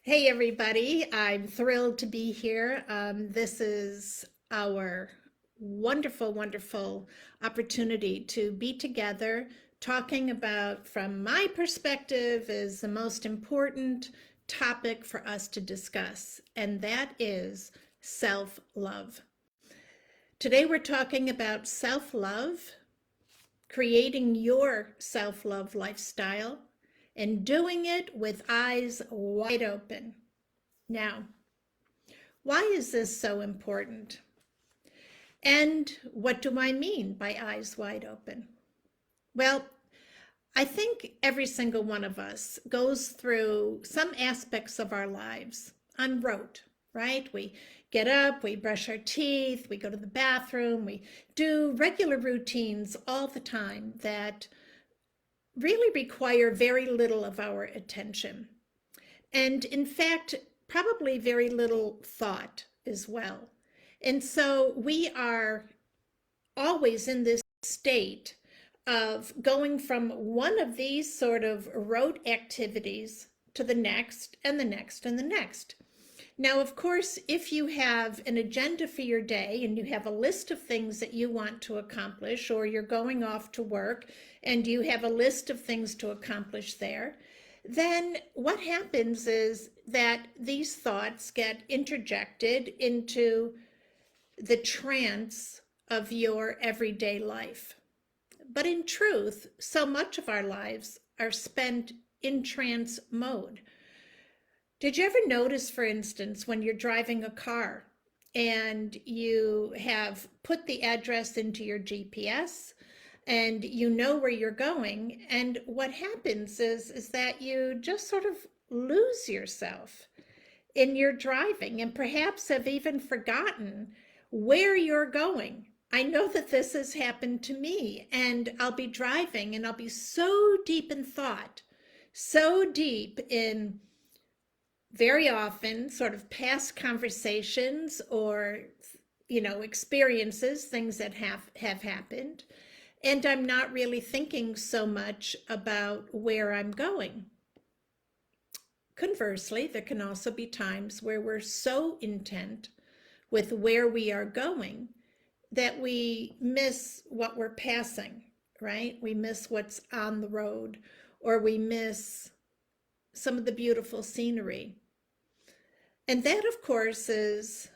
Hey, everybody. I'm thrilled to be here. This is our wonderful, wonderful opportunity to be together talking about, from my perspective, is the most important topic for us to discuss, and that is self-love. Today, we're talking about self-love, creating your self-love lifestyle, and doing it with eyes wide open. Now, why is this so important? And what do I mean by eyes wide open? Well, I think every single one of us goes through some aspects of our lives on rote, right? We get up, we brush our teeth, we go to the bathroom, we do regular routines all the time that really require very little of our attention. And in fact, probably very little thought as well. And so we are always in this state of going from one of these sort of rote activities to the next and the next and the next. Now, of course, if you have an agenda for your day and you have a list of things that you want to accomplish, or you're going off to work and you have a list of things to accomplish there, then what happens is that these thoughts get interjected into the trance of your everyday life. But in truth, so much of our lives are spent in trance mode. Did you ever notice, for instance, when you're driving a car and you have put the address into your GPS and you know where you're going, and what happens is that you just sort of lose yourself in your driving and perhaps have even forgotten where you're going? I know that this has happened to me, and I'll be driving and I'll be so deep in thought, so deep in very often sort of past conversations or experiences, things that have happened, and I'm not really thinking so much about where I'm going. Conversely, there can also be times where we're so intent with where we are going that we miss what we're passing, right? We miss what's on the road, or we miss some of the beautiful scenery. And that, of course, is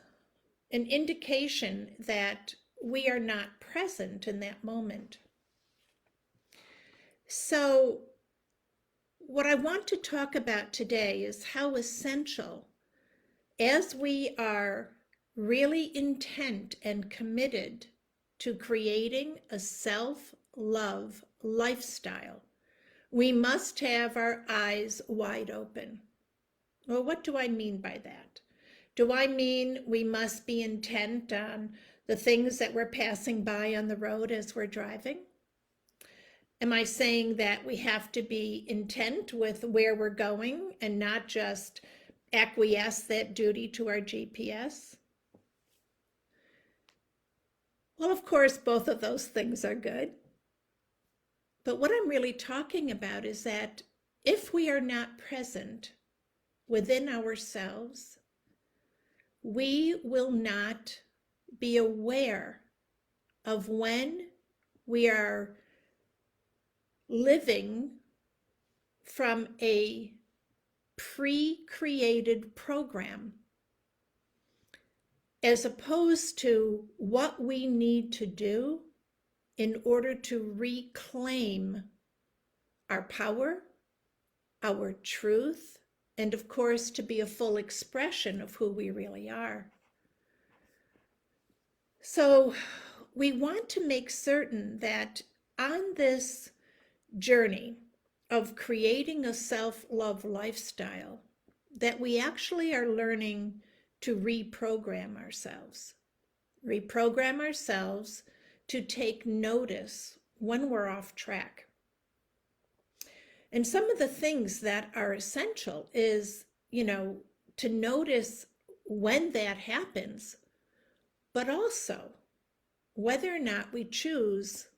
an indication that we are not present in that moment. So what I want to talk about today is how essential, as we are really intent and committed to creating a self-love lifestyle, we must have our eyes wide open. Well, what do I mean by that? Do I mean we must be intent on the things that we're passing by on the road as we're driving? Am I saying that we have to be intent with where we're going and not just acquiesce that duty to our GPS? Well, of course, both of those things are good. But what I'm really talking about is that if we are not present within ourselves, we will not be aware of when we are living from a pre-created program, as opposed to what we need to do in order to reclaim our power, our truth, and of course, to be a full expression of who we really are. So we want to make certain that on this journey of creating a self-love lifestyle, that we actually are learning to reprogram ourselves to take notice when we're off track. And some of the things that are essential is, to notice when that happens, but also whether or not we choose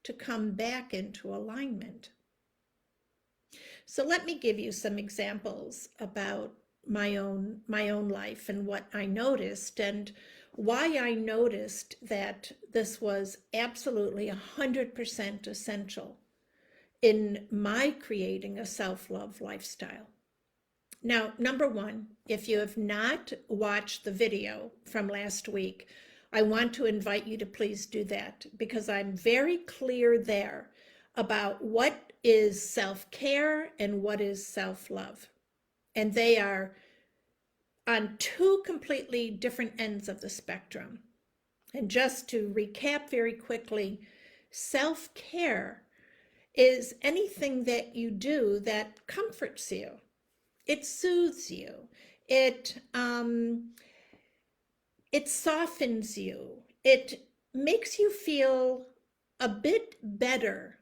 to come back into alignment. So let me give you some examples about my own life and what I noticed, and why I noticed that this was absolutely 100% essential in my creating a self-love lifestyle. Now, number one, if you have not watched the video from last week, I want to invite you to please do that, because I'm very clear there about what is self-care and what is self-love. And they are on two completely different ends of the spectrum. And just to recap very quickly, self-care is anything that you do that comforts you. It soothes you. It softens you. It makes you feel a bit better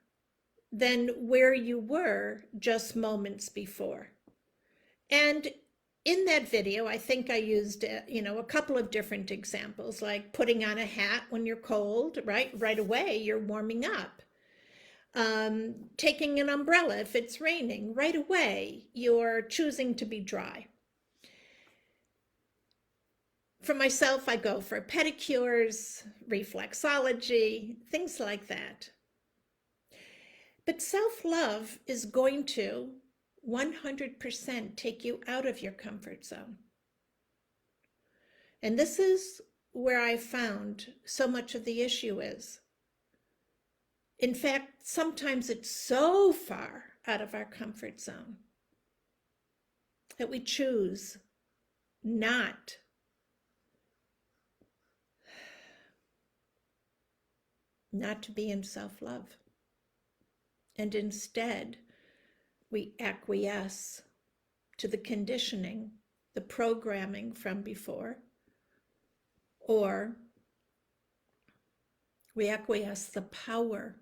than where you were just moments before. And in that video, I think I used, a couple of different examples, like putting on a hat when you're cold, right? Right away, you're warming up. Taking an umbrella if it's raining, right away, you're choosing to be dry. For myself, I go for pedicures, reflexology, things like that. But self-love is going to 100% take you out of your comfort zone. And this is where I found so much of the issue is. In fact, sometimes it's so far out of our comfort zone that we choose not to be in self-love. And instead, we acquiesce to the conditioning, the programming from before, or we acquiesce the power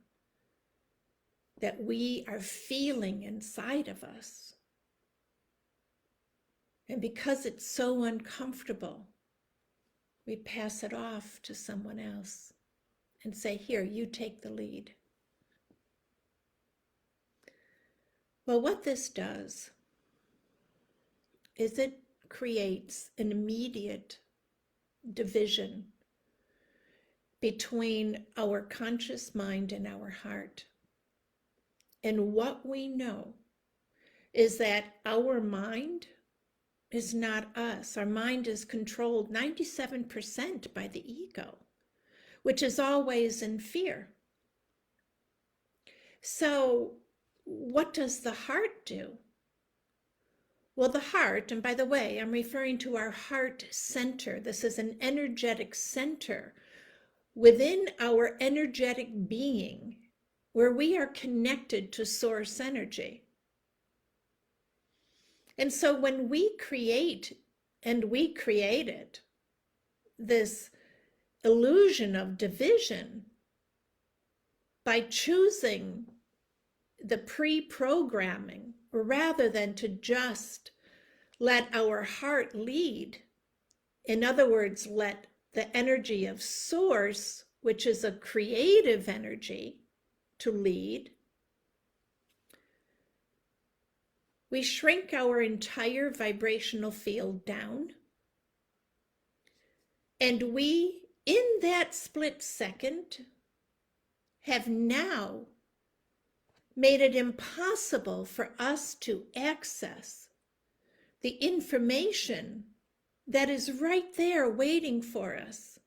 that we are feeling inside of us. And because it's so uncomfortable, we pass it off to someone else and say, here, you take the lead. Well, what this does is it creates an immediate division between our conscious mind and our heart. And what we know is that our mind is not us. Our mind is controlled 97% by the ego, which is always in fear. So what does the heart do? Well, the heart, and by the way, I'm referring to our heart center. This is an energetic center within our energetic being where we are connected to source energy. And so when we create, and we created this illusion of division by choosing the pre-programming rather than to just let our heart lead. In other words, let the energy of source, which is a creative energy, to lead. We shrink our entire vibrational field down. And we, in that split second, have now made it impossible for us to access the information that is right there waiting for us,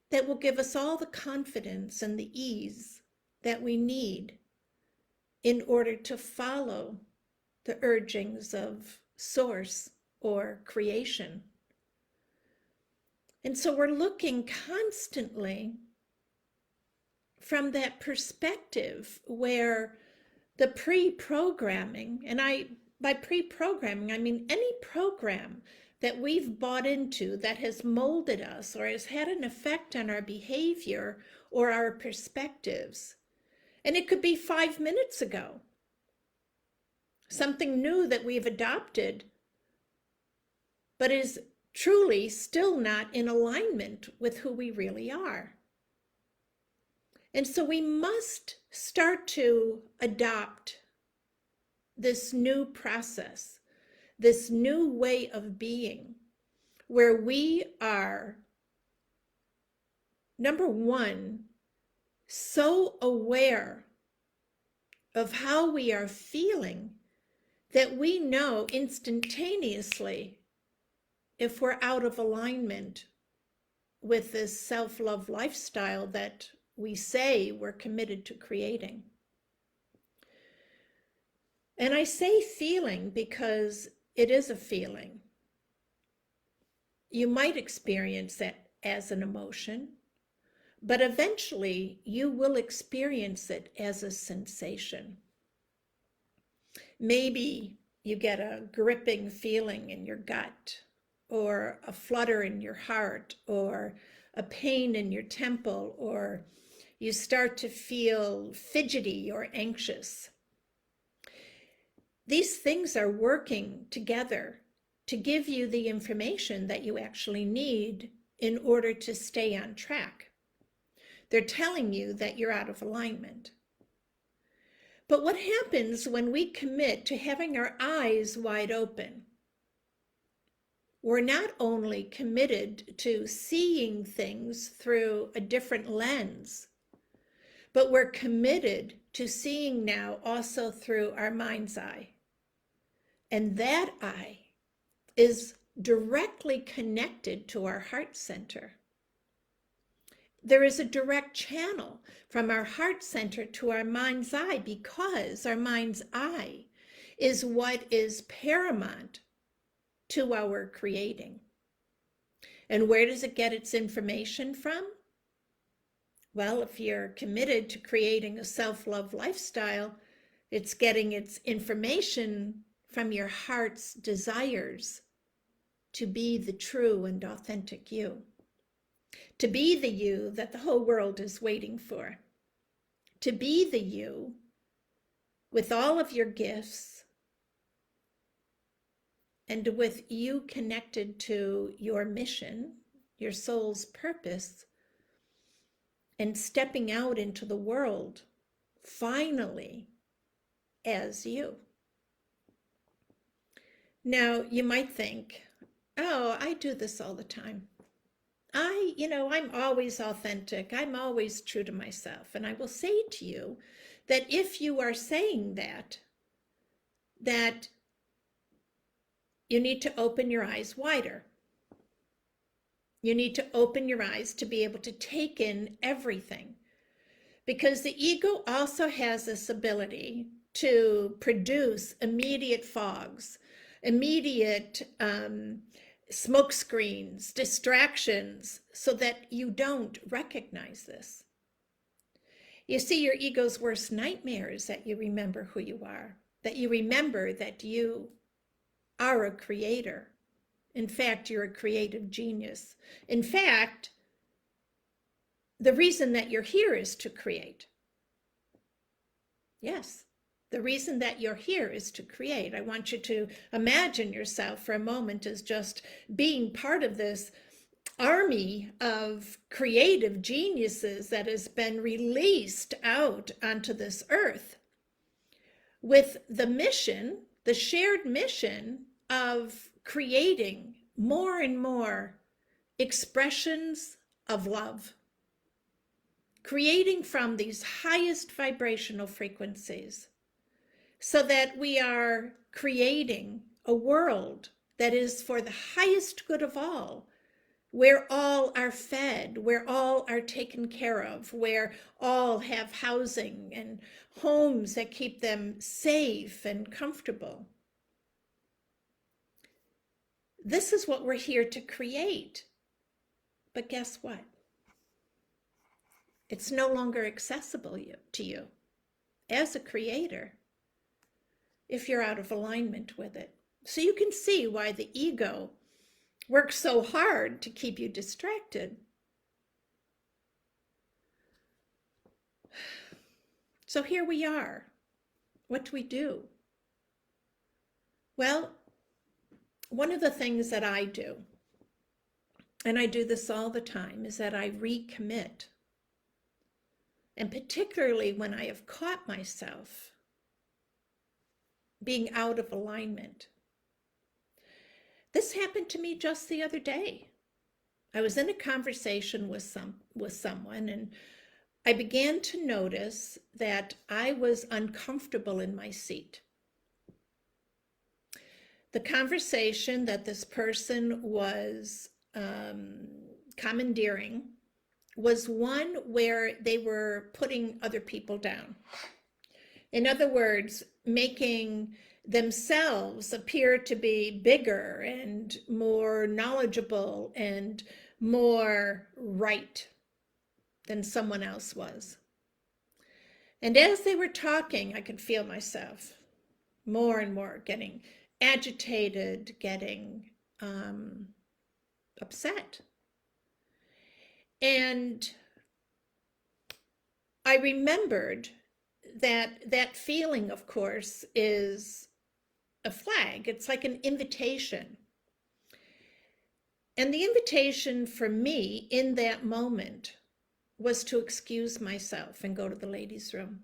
that will give us all the confidence and the ease that we need in order to follow the urgings of source or creation. And so we're looking constantly from that perspective where the pre-programming, and by pre-programming, I mean any program that we've bought into that has molded us or has had an effect on our behavior or our perspectives. And it could be 5 minutes ago, something new that we've adopted, but is truly still not in alignment with who we really are. And so we must start to adopt this new process this new way of being where we are, number one, so aware of how we are feeling that we know instantaneously if we're out of alignment with this self-love lifestyle that we say we're committed to creating. And I say feeling because it is a feeling. You might experience that as an emotion, but eventually you will experience it as a sensation. Maybe you get a gripping feeling in your gut, or a flutter in your heart, or a pain in your temple, or you start to feel fidgety or anxious. These things are working together to give you the information that you actually need in order to stay on track. They're telling you that you're out of alignment. But what happens when we commit to having our eyes wide open? We're not only committed to seeing things through a different lens, but we're committed to seeing now also through our mind's eye. And that eye is directly connected to our heart center. There is a direct channel from our heart center to our mind's eye because our mind's eye is what is paramount to our creating. And where does it get its information from? Well, if you're committed to creating a self-love lifestyle, it's getting its information from your heart's desires to be the true and authentic you, to be the you that the whole world is waiting for, to be the you with all of your gifts and with you connected to your mission, your soul's purpose, and stepping out into the world finally as you. Now, you might think, oh, I do this all the time. I'm always authentic. I'm always true to myself. And I will say to you that if you are saying that you need to open your eyes wider. You need to open your eyes to be able to take in everything. Because the ego also has this ability to produce immediate fogs, immediate smoke screens, distractions, so that you don't recognize this. You see, your ego's worst nightmare is that you remember who you are, that you remember that you are a creator. In fact, you're a creative genius. In fact, the reason that you're here is to create. Yes, the reason that you're here is to create. I want you to imagine yourself for a moment as just being part of this army of creative geniuses that has been released out onto this earth with the mission, the shared mission of creating more and more expressions of love, creating from these highest vibrational frequencies so that we are creating a world that is for the highest good of all, where all are fed, where all are taken care of, where all have housing and homes that keep them safe and comfortable. This is what we're here to create. But guess what? It's no longer accessible to you as a creator if you're out of alignment with it. So you can see why the ego works so hard to keep you distracted. So here we are. What do we do? Well, one of the things that I do, and I do this all the time, is that I recommit. And particularly when I have caught myself being out of alignment, This happened to me just the other day. I was in a conversation with someone, and I began to notice that I was uncomfortable in my seat. The conversation that this person was commandeering was one where they were putting other people down. In other words, making themselves appear to be bigger and more knowledgeable and more right than someone else was. And as they were talking, I could feel myself more and more getting agitated, getting upset. And I remembered that feeling, of course, is a flag. It's like an invitation. And the invitation for me in that moment was to excuse myself and go to the ladies' room.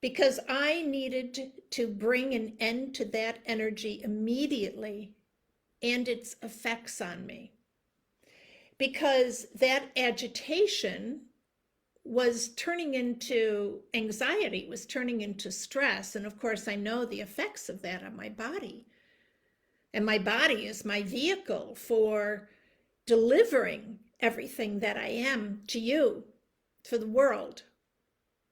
Because I needed to bring an end to that energy immediately and its effects on me. Because that agitation was turning into anxiety, was turning into stress. And of course, I know the effects of that on my body. And my body is my vehicle for delivering everything that I am to you, to the world.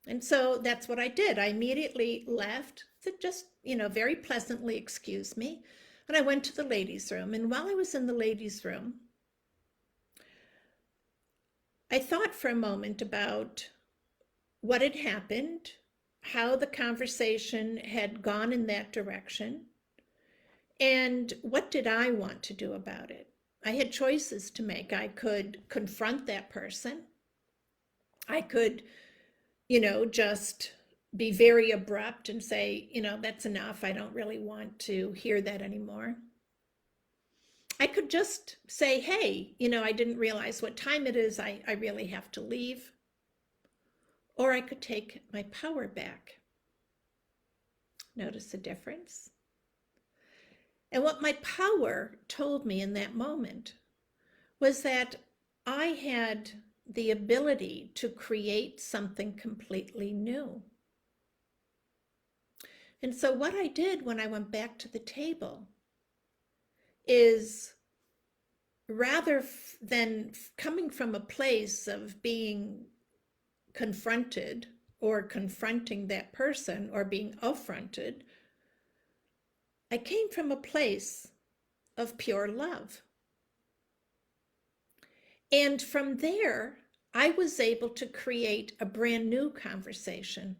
And so that's what I did. I immediately left, to just, very pleasantly excuse me. And I went to the ladies' room. And while I was in the ladies' room, I thought for a moment about what had happened, how the conversation had gone in that direction, and what did I want to do about it? I had choices to make. I could confront that person. I could, just be very abrupt and say, that's enough. I don't really want to hear that anymore. I could just say, hey, I didn't realize what time it is. I really have to leave. Or I could take my power back. Notice the difference? And what my power told me in that moment was that I had the ability to create something completely new. And so what I did when I went back to the table is, rather than coming from a place of being confronted or confronting that person or being affronted, I came from a place of pure love. And from there, I was able to create a brand new conversation,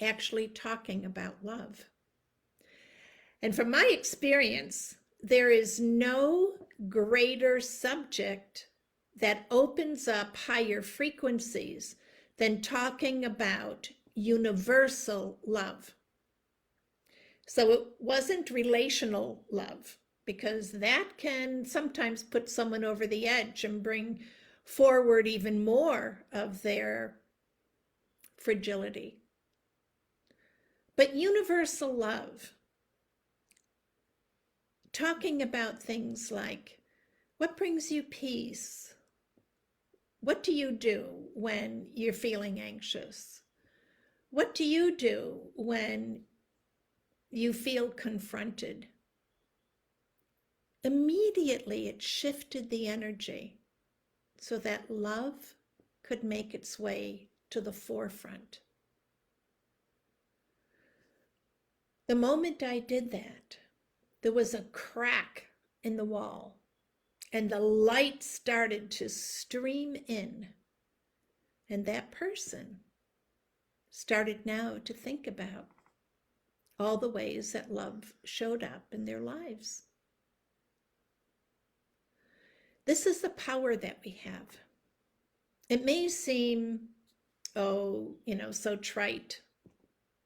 actually talking about love. And from my experience, there is no greater subject that opens up higher frequencies than talking about universal love. So it wasn't relational love, because that can sometimes put someone over the edge and bring forward even more of their fragility. But universal love, talking about things like, what brings you peace? What do you do when you're feeling anxious? What do you do when you feel confronted? Immediately it shifted the energy so that love could make its way to the forefront. The moment I did that, there was a crack in the wall and the light started to stream in. And that person started now to think about all the ways that love showed up in their lives. This is the power that we have. It may seem, so trite,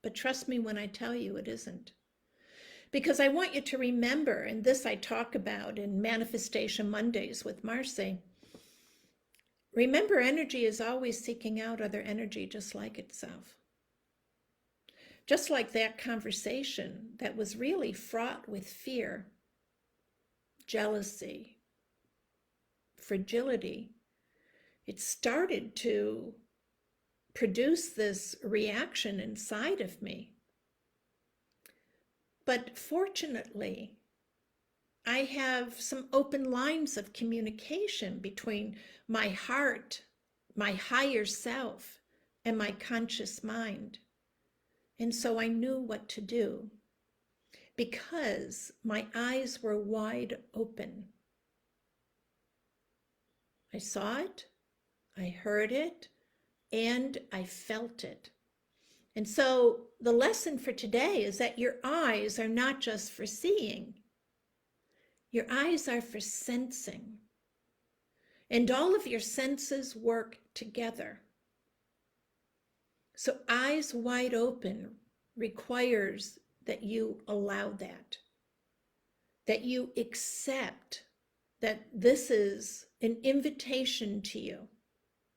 but trust me when I tell you it isn't. Because I want you to remember, and this I talk about in Manifestation Mondays with Marcy, remember, energy is always seeking out other energy just like itself. just like that conversation that was really fraught with fear, jealousy, fragility, it started to produce this reaction inside of me. But fortunately, I have some open lines of communication between my heart, my higher self, and my conscious mind. And so I knew what to do because my eyes were wide open. I saw it, I heard it, and I felt it. And so the lesson for today is that your eyes are not just for seeing. Your eyes are for sensing. And all of your senses work together. So eyes wide open requires that you allow that you accept that this is an invitation to you.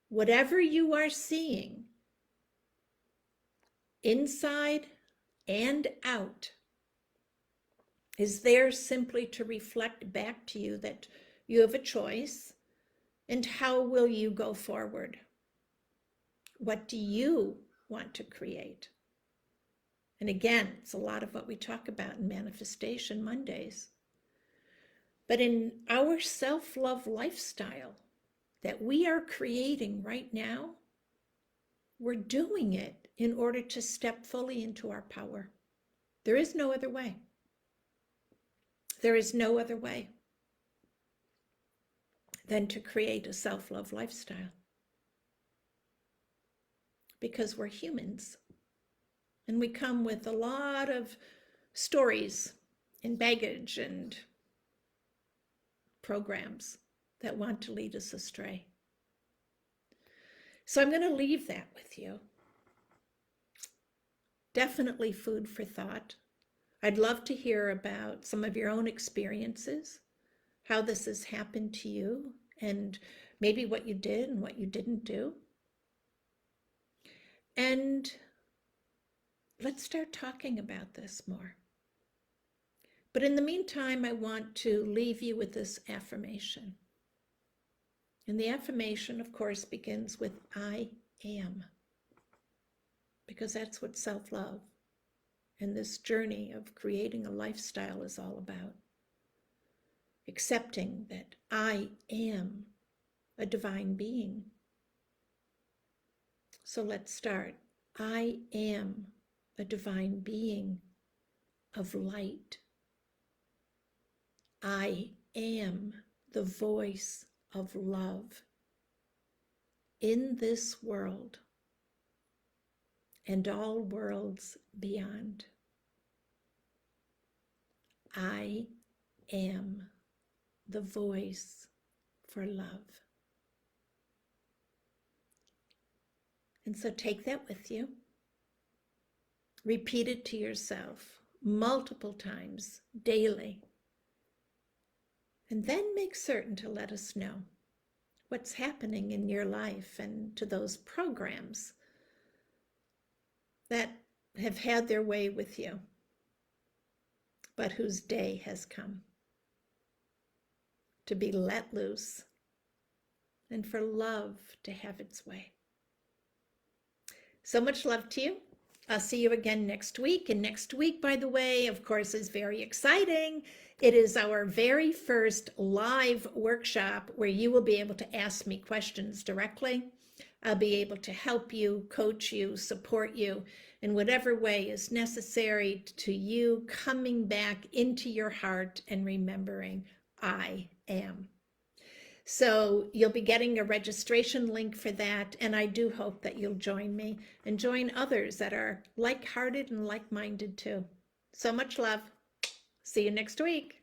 Whatever you are seeing, inside and out, is there simply to reflect back to you that you have a choice. And how will you go forward? What do you want to create? And again, it's a lot of what we talk about in Manifestation Mondays. But in our self-love lifestyle that we are creating right now, we're doing it in order to step fully into our power. There is no other way. There is no other way than to create a self-love lifestyle. Because we're humans. And we come with a lot of stories and baggage and programs that want to lead us astray. So I'm going to leave that with you. Definitely food for thought. I'd love to hear about some of your own experiences, how this has happened to you, and maybe what you did and what you didn't do. And let's start talking about this more. But in the meantime, I want to leave you with this affirmation. And the affirmation, of course, begins with I am. Because that's what self-love and this journey of creating a lifestyle is all about. Accepting that I am a divine being. So let's start. I am a divine being of light. I am the voice of love in this world and all worlds beyond. I am the voice for love. And so take that with you. Repeat it to yourself multiple times daily. And then make certain to let us know what's happening in your life and to those programs that have had their way with you, but whose day has come to be let loose and for love to have its way. So much love to you. I'll see you again next week. And next week, by the way, of course, is very exciting. It is our very first live workshop where you will be able to ask me questions directly. I'll be able to help you, coach you, support you in whatever way is necessary to you coming back into your heart and remembering I am. So you'll be getting a registration link for that, and I do hope that you'll join me and join others that are like-hearted and like-minded too. So much love. See you next week.